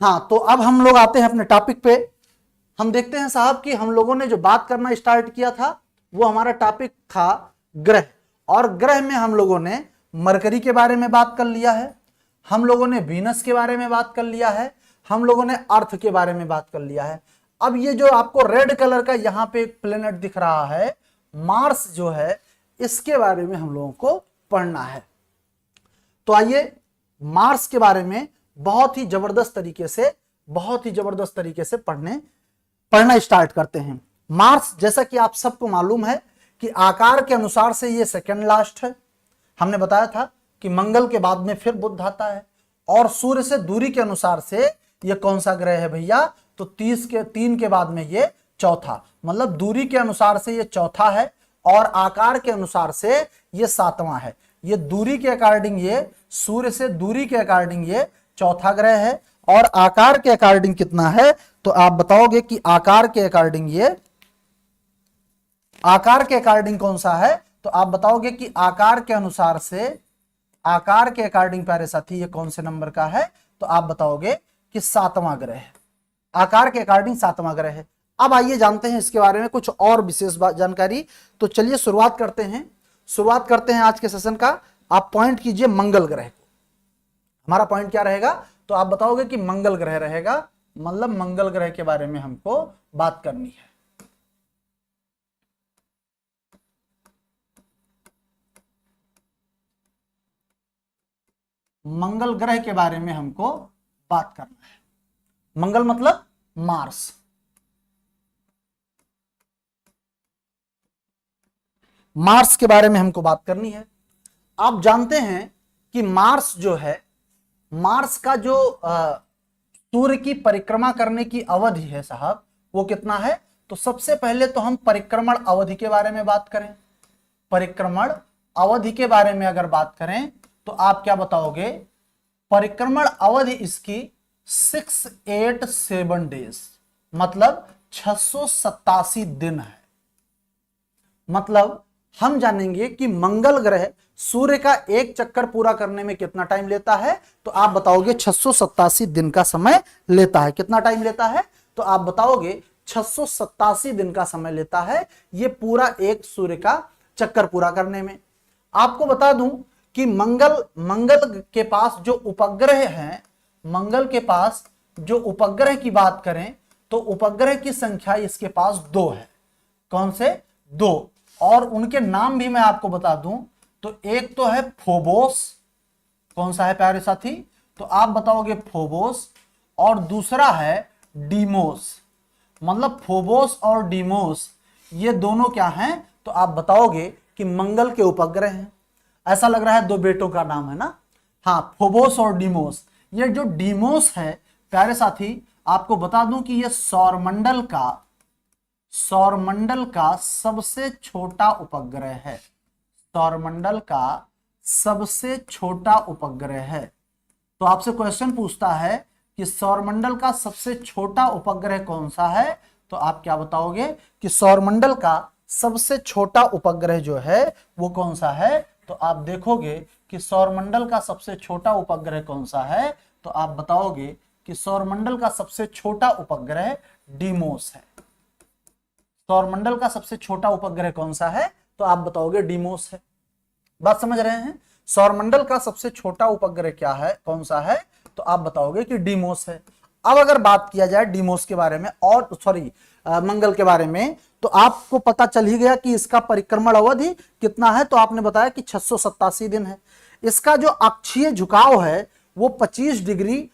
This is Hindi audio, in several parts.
हाँ, तो अब हम लोग आते हैं अपने टॉपिक पे। हम देखते हैं साहब कि हम लोगों ने जो बात करना स्टार्ट किया था वो हमारा टॉपिक था ग्रह। और ग्रह में हम लोगों ने मरकरी के बारे में बात कर लिया है, हम लोगों ने वीनस के बारे में बात कर लिया है, हम लोगों ने अर्थ के बारे में बात कर लिया है। अब ये जो आपको रेड कलर का यहां पे एक प्लेनेट दिख रहा है, मार्स जो है, इसके बारे में हम लोगों को पढ़ना है। तो आइए मार्स के बारे में बहुत ही जबरदस्त तरीके से पढ़ना स्टार्ट करते हैं। मार्स, जैसा कि आप सबको मालूम है कि आकार के अनुसार से ये सेकंड लास्ट है। हमने बताया था कि मंगल के बाद में फिर बुध आता है। और सूर्य से दूरी के अनुसार से ये कौन सा ग्रह है भैया? तो 3 के बाद में ये चौथा, मतलब दूरी के अनुसार से ये चौथा है और आकार के अनुसार से ये 7वां है। ये दूरी के अकॉर्डिंग, ये सूर्य से दूरी के अकॉर्डिंग ये चौथा ग्रह है। और आकार के अकॉर्डिंग कितना है? तो आप बताओगे कि आकार के अकॉर्डिंग कौन सा है? तो आप बताओगे कि आकार के अनुसार से, आकार के अकॉर्डिंग प्यारे साथी ये कौन से नंबर का है? तो आप बताओगे कि 7वां ग्रह है। आकार के अकॉर्डिंग 7वां ग्रह है। अब आइए जानते हैं इसके बारे में कुछ और विशेष जानकारी। तो चलिए शुरुआत करते हैं आज के सेशन का। आप पॉइंट कीजिए मंगल ग्रह को। हमारा पॉइंट क्या रहेगा? तो आप बताओगे कि मंगल ग्रह रहेगा, मतलब मंगल ग्रह के बारे में हमको बात करनी है। मंगल ग्रह के बारे में हमको बात करना है। मंगल मतलब मार्स। मार्स के बारे में हमको बात करनी है। आप जानते हैं कि मार्स जो है, मार्स का जो सूर्य की परिक्रमा करने की अवधि है साहब, वो कितना है? तो सबसे पहले तो हम परिक्रमण अवधि के बारे में बात करें। परिक्रमण अवधि के बारे में अगर बात करें तो आप क्या बताओगे? परिक्रमण अवधि इसकी 687 डेज, मतलब 687 दिन है। मतलब हम जानेंगे कि मंगल ग्रह सूर्य का एक चक्कर पूरा करने में कितना टाइम लेता है? तो आप बताओगे 687 दिन का समय लेता है। कितना टाइम लेता है? तो आप बताओगे 687 दिन का समय लेता है ये पूरा एक सूर्य का चक्कर पूरा करने में। आपको बता दूं कि मंगल के पास जो उपग्रह हैं, मंगल के पास जो उपग्रह की बात करें तो उपग्रह की संख्या इसके पास 2 है। कौन से? 2। और उनके नाम भी मैं आपको बता दूं तो एक तो है फोबोस। कौन सा है प्यारे साथी? तो आप बताओगे फोबोस। और दूसरा है डीमोस। मतलब फोबोस और डीमोस ये दोनों क्या हैं? तो आप बताओगे कि मंगल के उपग्रह हैं। ऐसा लग रहा है 2 बेटों का नाम है ना? हाँ, फोबोस और डीमोस। ये जो डीमोस है प्यारे साथी, आपको बता दूं कि ये सौरमंडल का सबसे छोटा उपग्रह है। सौरमंडल का सबसे छोटा उपग्रह है। तो आपसे क्वेश्चन पूछता है कि सौरमंडल का सबसे छोटा उपग्रह कौन सा है? तो आप क्या बताओगे कि सौरमंडल का सबसे छोटा उपग्रह जो है वो कौन सा है? तो आप देखोगे कि सौरमंडल का सबसे छोटा उपग्रह कौन सा है? तो आप बताओगे कि सौरमंडल का सबसे छोटा उपग्रह डीमोस है। सौरमंडल का सबसे छोटा उपग्रह कौन सा है? तो आप बताओगे डीमोस है। बात समझ रहे हैं? सौरमंडल का सबसे छोटा उपग्रह क्या है, कौन सा है? तो आप बताओगे कि डीमोस है। अब अगर बात किया जाए डीमोस के बारे में और मंगल के बारे में, तो आपको पता चल ही गया कि इसका परिक्रमण अवधि कितना है। तो आपने बताया कि 687 दिन है। इसका जो अक्षीय झुकाव है वो 25 डिग्री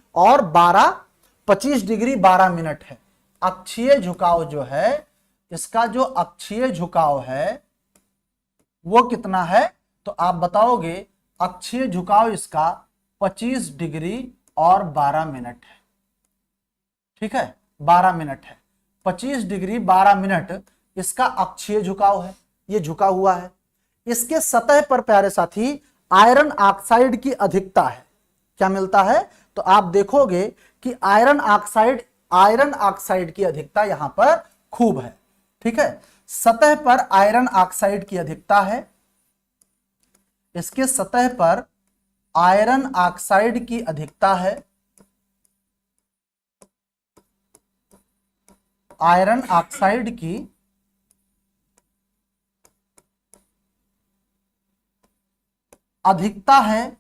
12 मिनट है। अक्षीय झुकाव जो है, इसका जो अक्षीय झुकाव है वो कितना है? तो आप बताओगे अक्षीय झुकाव इसका 25 डिग्री और 12 मिनट है। ठीक है, 12 मिनट है। 25 डिग्री 12 मिनट इसका अक्षीय झुकाव है, ये झुका हुआ है। इसके सतह पर प्यारे साथी आयरन ऑक्साइड की अधिकता है। क्या मिलता है? तो आप देखोगे कि आयरन ऑक्साइड की अधिकता यहां पर खूब है। ठीक है, सतह पर आयरन ऑक्साइड की अधिकता है। इसके सतह पर आयरन ऑक्साइड की अधिकता है। आयरन ऑक्साइड की अधिकता है,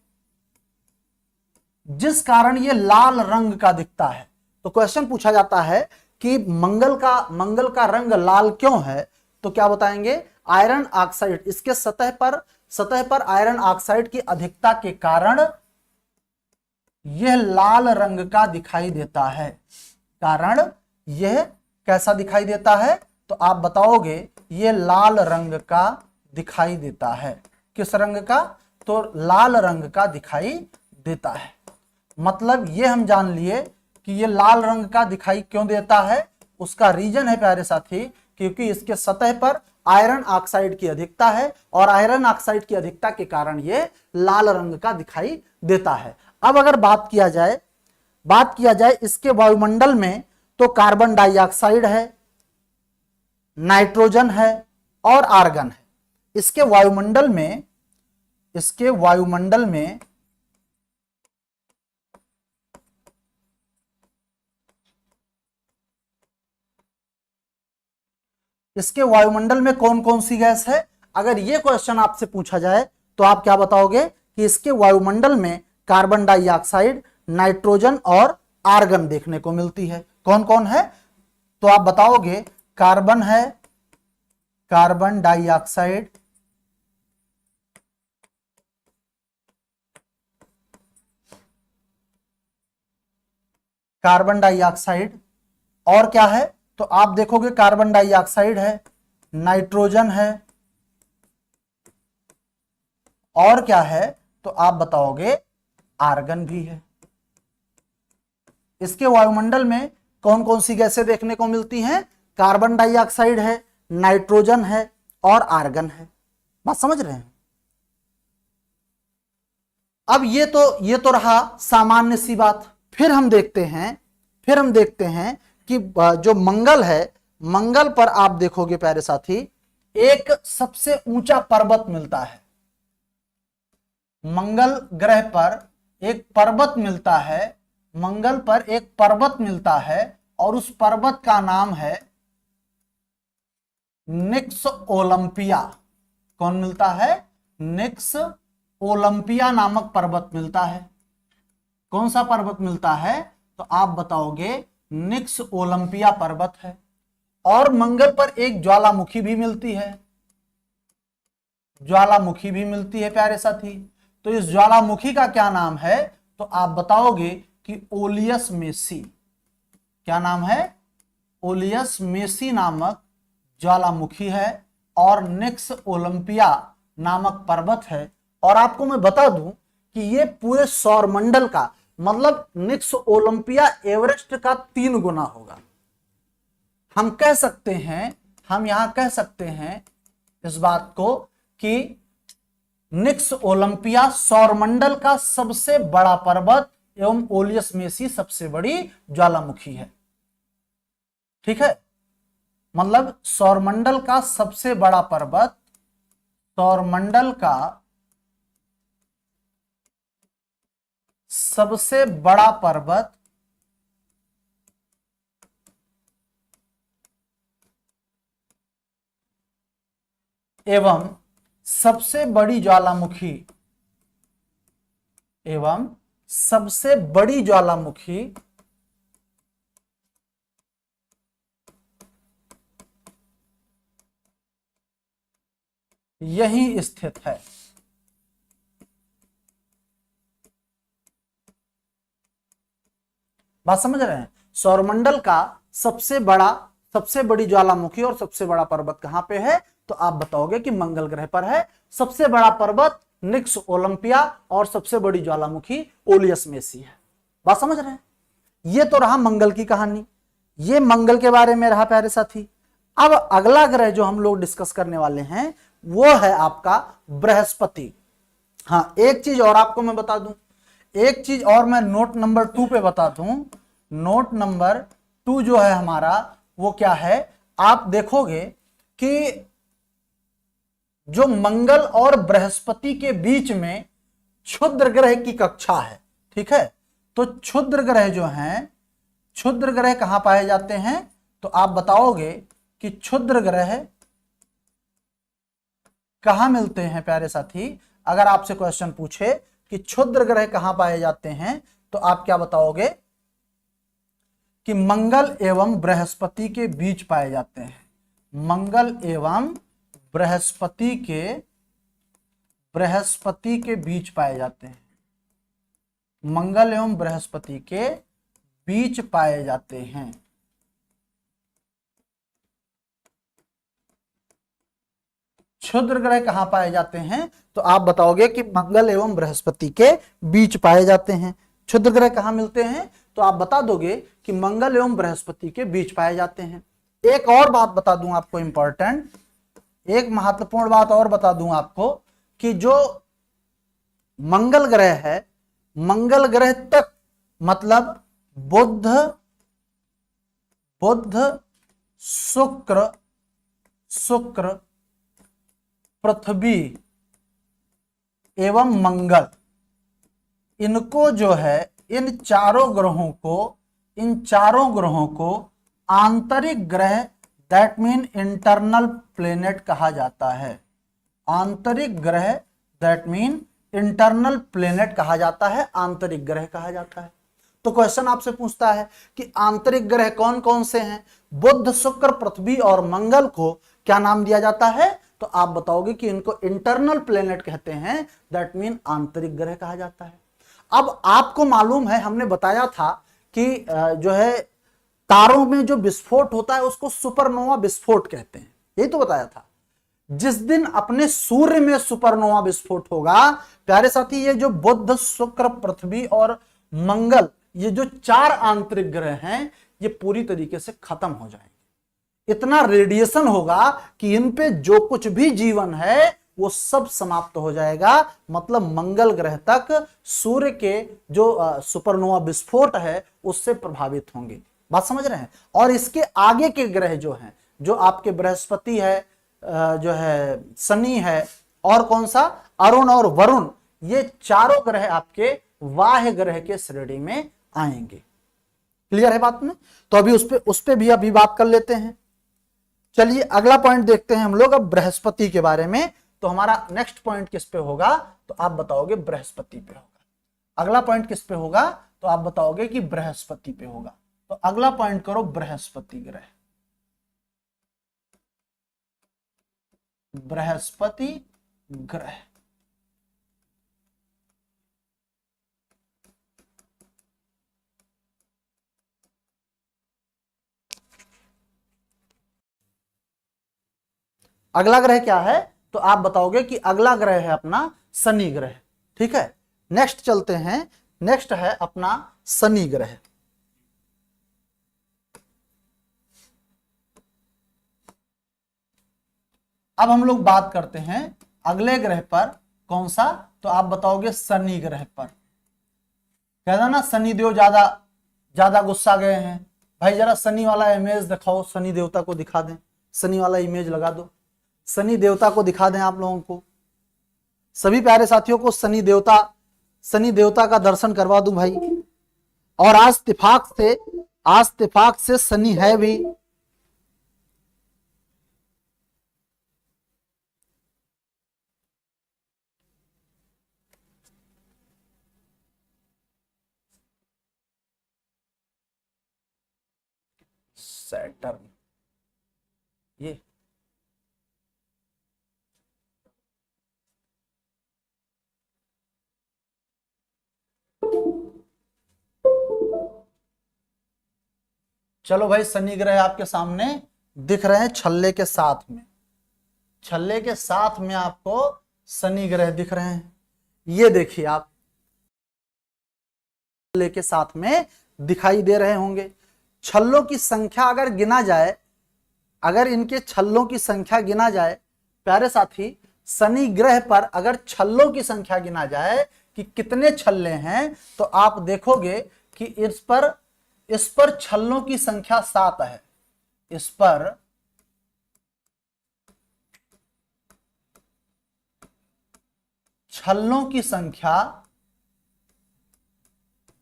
जिस कारण यह लाल रंग का दिखता है। तो क्वेश्चन पूछा जाता है कि मंगल का रंग लाल क्यों है, तो क्या बताएंगे, आयरन ऑक्साइड, इसके सतह पर आयरन ऑक्साइड की अधिकता के कारण यह लाल रंग का दिखाई देता है। कारण यह कैसा दिखाई देता है, तो आप बताओगे यह लाल रंग का दिखाई देता है। किस रंग का, तो लाल रंग का दिखाई देता है। मतलब ये हम जान लिए कि ये लाल रंग का दिखाई क्यों देता है। उसका रीजन है प्यारे साथी, क्योंकि इसके सतह पर आयरन ऑक्साइड की अधिकता है और आयरन ऑक्साइड की अधिकता के कारण ये लाल रंग का दिखाई देता है। अब अगर बात किया जाए इसके वायुमंडल में, तो कार्बन डाइऑक्साइड है, नाइट्रोजन है और आर्गन है। इसके वायुमंडल में कौन कौन सी गैस है। अगर ये क्वेश्चन आपसे पूछा जाए तो आप क्या बताओगे कि इसके वायुमंडल में कार्बन डाइऑक्साइड, नाइट्रोजन और आर्गन देखने को मिलती है। कौन कौन है, तो आप बताओगे कार्बन है, कार्बन डाइऑक्साइड, और क्या है, तो आप देखोगे कार्बन डाइऑक्साइड है, नाइट्रोजन है और क्या है, तो आप बताओगे आर्गन भी है। इसके वायुमंडल में कौन कौन सी गैसें देखने को मिलती हैं, कार्बन डाइऑक्साइड है, नाइट्रोजन है और आर्गन है। बात समझ रहे हैं। अब ये तो रहा सामान्य सी बात। फिर हम देखते हैं कि जो मंगल है, मंगल पर आप देखोगे प्यारे साथी, एक सबसे ऊंचा पर्वत मिलता है। मंगल ग्रह पर एक पर्वत मिलता है, मंगल पर एक पर्वत मिलता है और उस पर्वत का नाम है निक्स ओलंपिया। कौन मिलता है, निक्स ओलंपिया नामक पर्वत मिलता है। कौन सा पर्वत मिलता है, तो आप बताओगे निक्स ओलंपिया पर्वत है। और मंगल पर एक ज्वालामुखी भी मिलती है, प्यारे साथी। तो इस ज्वालामुखी का क्या नाम है, तो आप बताओगे कि ओलियस मेसी। क्या नाम है, ओलियस मेसी नामक ज्वालामुखी है और निक्स ओलंपिया नामक पर्वत है। और आपको मैं बता दूं कि ये पूरे सौरमंडल का, मतलब निक्स ओलंपिया एवरेस्ट का 3 गुना होगा। हम यहां कह सकते हैं इस बात को कि निक्स ओलंपिया सौरमंडल का सबसे बड़ा पर्वत एवं ओलियस मेसी सबसे बड़ी ज्वालामुखी है। ठीक है, मतलब सौरमंडल का सबसे बड़ा पर्वत, सौरमंडल का सबसे बड़ा पर्वत एवं सबसे बड़ी ज्वालामुखी यही स्थित है। बात समझ रहे हैं। सौरमंडल का सबसे बड़ी ज्वालामुखी और सबसे बड़ा पर्वत कहां पे है, तो आप बताओगे कि मंगल ग्रह पर है। सबसे बड़ा पर्वत निक्स ओलंपिया और सबसे बड़ी ज्वालामुखी ओलियस मेसी है। बात समझ रहे हैं। ये तो रहा मंगल की कहानी, ये मंगल के बारे में रहा प्यारे साथी। अब अगला ग्रह जो हम लोग डिस्कस करने वाले हैं वो है आपका बृहस्पति। हाँ, एक चीज और आपको मैं बता दूं, एक चीज और मैं नोट नंबर 2 पे बता दूं। नोट नंबर 2 जो है हमारा, वो क्या है, आप देखोगे कि जो मंगल और बृहस्पति के बीच में क्षुद्र ग्रह की कक्षा है। ठीक है, तो क्षुद्र ग्रह जो हैं, क्षुद्र ग्रह कहां पाए जाते हैं, तो आप बताओगे कि क्षुद्र ग्रह कहां मिलते हैं प्यारे साथी। अगर आपसे क्वेश्चन पूछे कि क्षुद्र ग्रह कहां पाए जाते हैं तो आप क्या बताओगे कि मंगल एवं बृहस्पति के बीच पाए जाते हैं। मंगल एवं बृहस्पति के बीच पाए जाते हैं। मंगल एवं बृहस्पति के बीच पाए जाते हैं। क्षुद्र ग्रह कहां पाए जाते हैं तो आप बताओगे कि मंगल एवं बृहस्पति के बीच पाए जाते हैं। क्षुद्र ग्रह कहां मिलते हैं तो आप बता दोगे कि मंगल एवं बृहस्पति के बीच पाए जाते हैं। एक और बात बता दूं आपको इंपॉर्टेंट, एक महत्वपूर्ण बात और बता दूं आपको कि जो मंगल ग्रह है, मंगल ग्रह तक मतलब बुध शुक्र पृथ्वी एवं मंगल, इनको जो है इन चारों ग्रहों को आंतरिक ग्रह दैट मीन इंटरनल प्लेनेट कहा जाता है। आंतरिक ग्रह दैट मीन इंटरनल प्लेनेट कहा जाता है, आंतरिक ग्रह कहा जाता है। तो क्वेश्चन आपसे पूछता है कि आंतरिक ग्रह कौन कौन से हैं। बुध शुक्र पृथ्वी और मंगल को क्या नाम दिया जाता है तो आप बताओगे कि इनको इंटरनल प्लेनेट कहते हैं, दैट मीन आंतरिक ग्रह कहा जाता है। अब आपको मालूम है, हमने बताया था कि जो है तारों में जो विस्फोट होता है उसको सुपरनोवा विस्फोट कहते हैं, यही तो बताया था। जिस दिन अपने सूर्य में सुपरनोवा विस्फोट होगा प्यारे साथी, ये जो बुध शुक्र पृथ्वी और मंगल, ये जो चार आंतरिक ग्रह हैं, ये पूरी तरीके से खत्म हो जाएंगे। इतना रेडिएशन होगा कि इन पे जो कुछ भी जीवन है वो सब समाप्त हो जाएगा। मतलब मंगल ग्रह तक सूर्य के जो सुपरनोवा विस्फोट है उससे प्रभावित होंगे। बात समझ रहे हैं। और इसके आगे के ग्रह जो हैं, जो आपके बृहस्पति है, जो है शनि है, और कौन सा अरुण और वरुण, ये चारों ग्रह आपके वाह्य ग्रह के श्रेणी में आएंगे। क्लियर है बात में। तो अभी उस पे भी अभी बात कर लेते हैं। चलिए अगला पॉइंट देखते हैं हम लोग अब बृहस्पति के बारे में। तो हमारा नेक्स्ट पॉइंट किस पे होगा तो आप बताओगे बृहस्पति पे होगा। अगला पॉइंट किस पे होगा तो आप बताओगे कि बृहस्पति पे होगा। तो अगला पॉइंट करो बृहस्पति ग्रह। बृहस्पति ग्रह अगला ग्रह क्या है तो आप बताओगे कि अगला ग्रह है अपना शनि ग्रह। ठीक है, नेक्स्ट चलते हैं। नेक्स्ट है अपना शनि ग्रह। अब हम लोग बात करते हैं अगले ग्रह पर। कौन सा तो आप बताओगे शनि ग्रह पर। कहना ना शनि देव ज्यादा गुस्सा गए हैं। भाई जरा शनि वाला इमेज दिखाओ, शनि देवता को दिखा दें, शनि वाला इमेज लगा दो, शनि देवता को दिखा दें आप लोगों को। सभी प्यारे साथियों को शनि देवता का दर्शन करवा दूं भाई। और आज तिफाक से शनि है भी। सैटर्न ये चलो भाई, शनि ग्रह आपके सामने दिख रहे हैं छल्ले के साथ में। छल्ले के साथ में आपको शनि ग्रह दिख रहे हैं। ये देखिए आप छल्ले के साथ में दिखाई दे रहे होंगे। छल्लों की संख्या अगर गिना जाए, अगर इनके छल्लों की संख्या गिना जाए प्यारे साथी, शनि ग्रह पर अगर छल्लों की संख्या गिना जाए कि कितने छल्ले हैं तो आप देखोगे कि इस पर छल्लों की संख्या 7 है। इस पर छल्लों की संख्या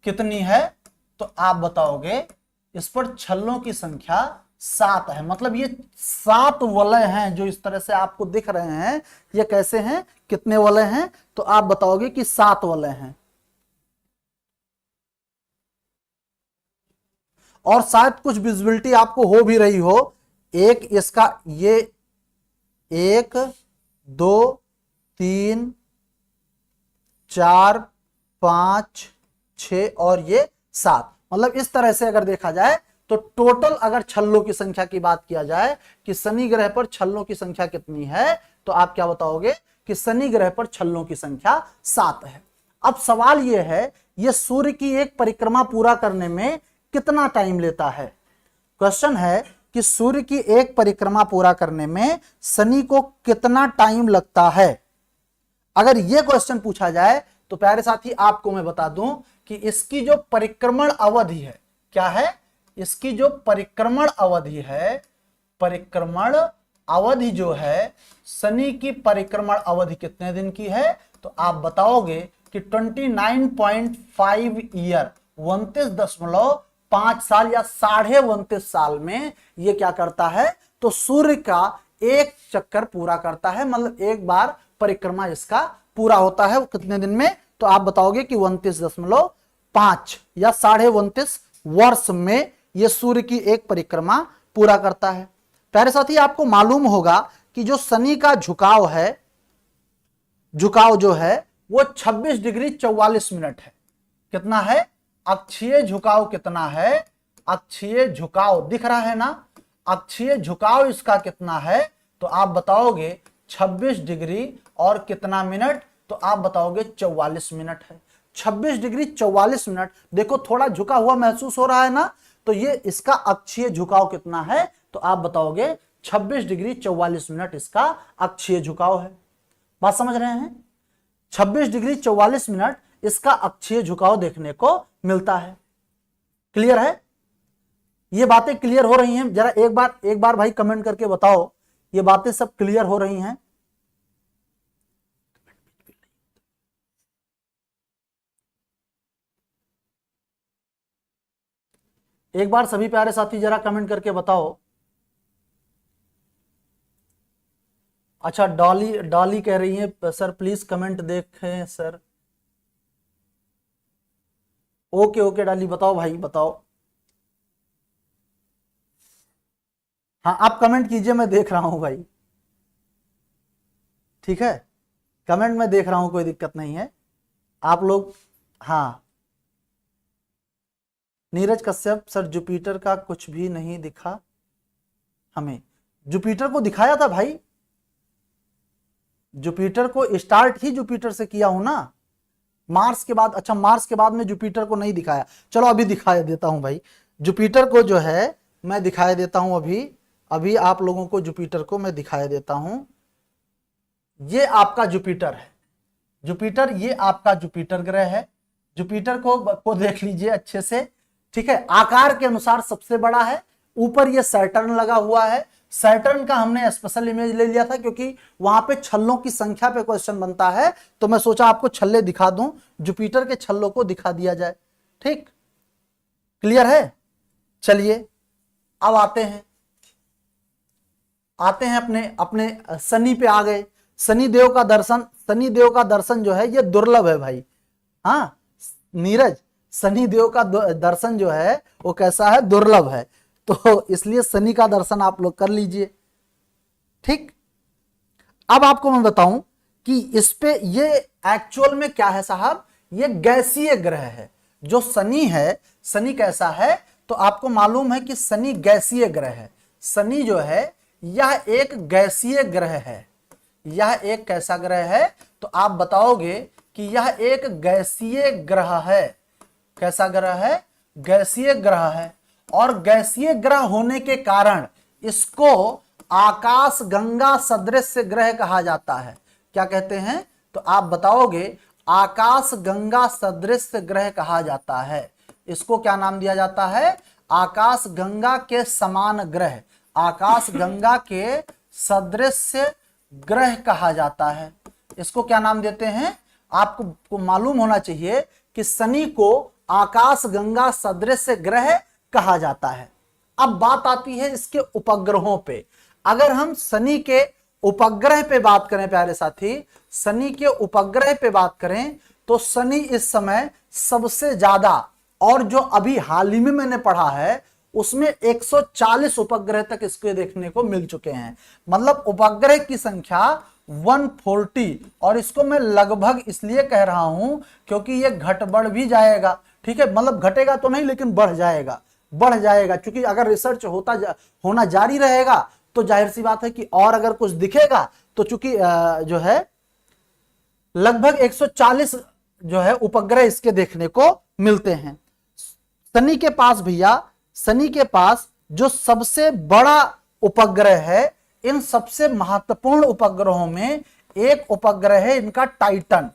कितनी है तो आप बताओगे इस पर छल्लों की संख्या 7 है। मतलब ये 7 वलय हैं जो इस तरह से आपको दिख रहे हैं, ये कैसे हैं, कितने वलय हैं, तो आप बताओगे कि 7 वलय हैं। और शायद कुछ विजिबिलिटी आपको हो भी रही हो, एक इसका ये 1 2 3 4 5 6 और ये 7, मतलब इस तरह से अगर देखा जाए तो टोटल अगर छल्लों की संख्या की बात किया जाए कि शनि ग्रह पर छल्लों की संख्या कितनी है, तो आप क्या बताओगे कि शनि ग्रह पर छल्लों की संख्या 7 है। अब सवाल यह है, यह सूर्य की एक परिक्रमा पूरा करने में कितना टाइम लेता है। क्वेश्चन है कि सूर्य की एक परिक्रमा पूरा करने में शनि को कितना टाइम लगता है। अगर यह क्वेश्चन पूछा जाए तो प्यारे साथी आपको मैं बता दूं कि इसकी जो परिक्रमण अवधि है, क्या है, इसकी जो परिक्रमण अवधि है, परिक्रमण अवधि जो है, शनि की परिक्रमण अवधि कितने दिन की है, तो आप बताओगे कि 29.5 ईयर, 29.5 साल या 29.5 साल में ये क्या करता है, तो सूर्य का एक चक्कर पूरा करता है, मतलब एक बार परिक्रमा इसका पूरा होता है। वो कितने दिन में, तो आप बताओगे कि 29.5 या 29.5 वर्ष में यह सूर्य की एक परिक्रमा पूरा करता है। प्यारे साथी आपको मालूम होगा कि जो शनि का झुकाव है, झुकाव जो है वो 26 डिग्री 44 मिनट है। कितना है, अक्षीय झुकाव कितना है, अक्षीय झुकाव दिख रहा है ना, अक्षीय झुकाव इसका कितना है, तो आप बताओगे 26 डिग्री और कितना मिनट, तो आप बताओगे 44 मिनट है। 26 डिग्री 44 मिनट, देखो थोड़ा झुका हुआ महसूस हो रहा है ना, तो ये इसका अक्षीय झुकाव कितना है, तो आप बताओगे 26 डिग्री 44 मिनट इसका अक्षीय झुकाव है। बात समझ रहे हैं, 26 डिग्री 44 मिनट इसका अक्षीय झुकाव देखने को मिलता है। क्लियर है, ये बातें क्लियर हो रही हैं, जरा एक बार भाई कमेंट करके बताओ ये बातें सब क्लियर हो रही हैं। एक बार सभी प्यारे साथी जरा कमेंट करके बताओ। अच्छा, डॉली डॉली कह रही है सर प्लीज कमेंट देखें सर। ओके ओके डॉली, बताओ भाई बताओ। हाँ आप कमेंट कीजिए, मैं देख रहा हूं भाई, ठीक है, कमेंट में देख रहा हूं, कोई दिक्कत नहीं है आप लोग। हाँ नीरज कश्यप सर, जुपिटर का कुछ भी नहीं दिखा हमें। जुपिटर को दिखाया था भाई, जुपिटर को स्टार्ट ही जुपिटर से किया हूं ना, मार्स के बाद। अच्छा मार्स के बाद में जुपिटर को नहीं दिखाया, चलो अभी दिखाई देता हूं भाई, जुपिटर को जो है मैं दिखाई देता हूं। अभी आप लोगों को जुपिटर को मैं दिखाई देता हूं। ये आपका जुपिटर है, जुपिटर ये आपका जुपिटर ग्रह है। जुपिटर को देख लीजिए अच्छे से, ठीक है, आकार के अनुसार सबसे बड़ा है। ऊपर ये सैटर्न लगा हुआ है, सैटर्न का हमने स्पेशल इमेज ले लिया था क्योंकि वहां पे छल्लों की संख्या पे क्वेश्चन बनता है, तो मैं सोचा आपको छल्ले दिखा दूं, जुपिटर के छल्लों को दिखा दिया जाए। ठीक, क्लियर है। चलिए अब आते हैं अपने अपने शनि पे आ गए। शनिदेव का दर्शन जो है ये दुर्लभ है भाई। हाँ नीरज, शनिदेव का दर्शन जो है वो कैसा है, दुर्लभ है, तो इसलिए शनि का दर्शन आप लोग कर लीजिए। ठीक, अब आपको मैं बताऊं कि इस पे ये एक्चुअल में क्या है साहब, ये गैसीय ग्रह है। जो शनि है, शनि कैसा है, तो आपको मालूम है कि शनि गैसीय ग्रह है। शनि जो है यह एक गैसीय ग्रह है। यह एक कैसा ग्रह है, तो आप बताओगे कि यह एक गैसीय ग्रह है। कैसा ग्रह है, गैसीय ग्रह है। और गैसीय ग्रह होने के कारण इसको आकाश गंगा सदृश ग्रह कहा जाता है। क्या कहते हैं, तो आप बताओगे आकाश गंगा सदृश ग्रह कहा जाता है। इसको क्या नाम दिया जाता है, आकाश गंगा के समान ग्रह, आकाश गंगा के सदृश ग्रह कहा जाता है। इसको क्या नाम देते हैं, आपको मालूम होना चाहिए कि शनि को आकाश गंगा सदृश ग्रह कहा जाता है। अब बात आती है इसके उपग्रहों पे। अगर हम शनि के उपग्रह पे बात करें प्यारे साथी, शनि के उपग्रह पे बात करें तो शनि इस समय सबसे ज्यादा, और जो अभी हाल ही में मैंने पढ़ा है उसमें 140 उपग्रह तक इसके देखने को मिल चुके हैं। मतलब उपग्रह की संख्या 140, और इसको मैं लगभग इसलिए कह रहा हूं क्योंकि ये घट बढ़ भी जाएगा। ठीक है, मतलब घटेगा तो नहीं लेकिन बढ़ जाएगा, बढ़ जाएगा, क्योंकि अगर रिसर्च होना जारी रहेगा तो जाहिर सी बात है कि और अगर कुछ दिखेगा तो चूंकि जो है लगभग 140 जो है उपग्रह इसके देखने को मिलते हैं। शनि के पास भैया, शनि के पास जो सबसे बड़ा उपग्रह है, इन सबसे महत्वपूर्ण उपग्रहों में एक उपग्रह है इनका टाइटन।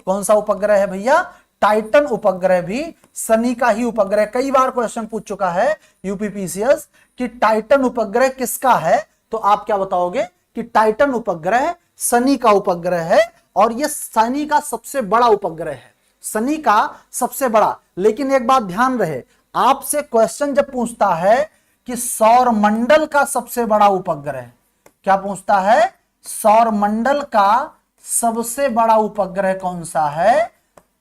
कौन सा उपग्रह है भैया? टाइटन उपग्रह भी शनि का ही उपग्रह। कई बार क्वेश्चन पूछ चुका है यूपीपीसीएस कि टाइटन उपग्रह किसका है, तो आप क्या बताओगे कि टाइटन उपग्रह शनि का उपग्रह है, और यह शनि का सबसे बड़ा उपग्रह है, शनि का सबसे बड़ा। लेकिन एक बात ध्यान रहे, आपसे क्वेश्चन जब पूछता है कि सौर मंडल का सबसे बड़ा उपग्रह, क्या पूछता है? सौर मंडल का सबसे बड़ा उपग्रह कौन सा है?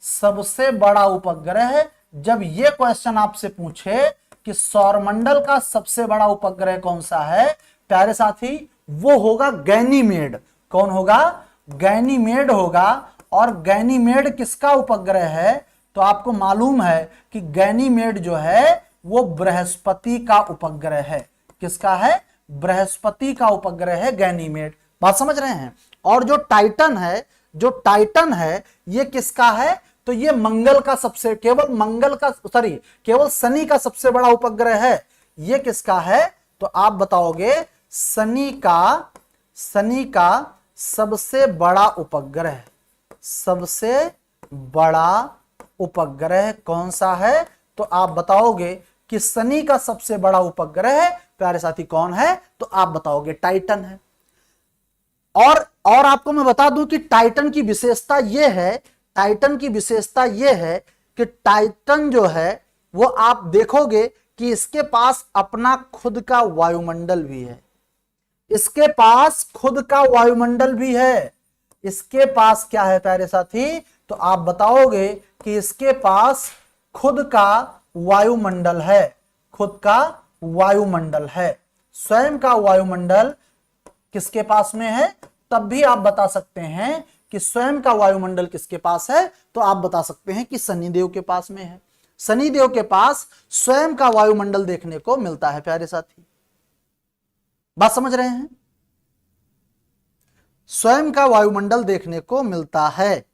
सबसे बड़ा उपग्रह जब ये क्वेश्चन आपसे पूछे कि सौरमंडल का सबसे बड़ा उपग्रह कौन सा है, प्यारे साथी, वो होगा गैनीमेड। कौन होगा? गैनीमेड होगा। और गैनीमेड किसका उपग्रह है? तो आपको मालूम है कि गैनीमेड जो है वो बृहस्पति का उपग्रह है। किसका है? बृहस्पति का उपग्रह है गैनीमेड। बात समझ रहे हैं? और जो टाइटन है, जो टाइटन है ये किसका है? तो ये मंगल का सबसे, केवल मंगल का, सॉरी, केवल शनि का सबसे बड़ा उपग्रह है। ये किसका है? तो आप बताओगे शनि का सबसे बड़ा उपग्रह, सबसे बड़ा उपग्रह कौन सा है? तो आप बताओगे कि शनि का सबसे बड़ा उपग्रह प्यारे साथी कौन है? तो आप बताओगे टाइटन है। और आपको मैं बता दूं कि टाइटन की विशेषता यह है, टाइटन की विशेषता यह है कि टाइटन जो है वो आप देखोगे कि इसके पास अपना खुद का वायुमंडल भी है। इसके पास खुद का वायुमंडल भी है। इसके पास क्या है प्यारे साथी? तो आप बताओगे कि इसके पास खुद का वायुमंडल है, खुद का वायुमंडल है। स्वयं का वायुमंडल किसके पास में है? तब भी आप बता सकते हैं कि स्वयं का वायुमंडल किसके पास है? तो आप बता सकते हैं कि शनिदेव के पास में है। शनिदेव के पास स्वयं का वायुमंडल देखने को मिलता है प्यारे साथी। बात समझ रहे हैं? स्वयं का वायुमंडल देखने को मिलता है।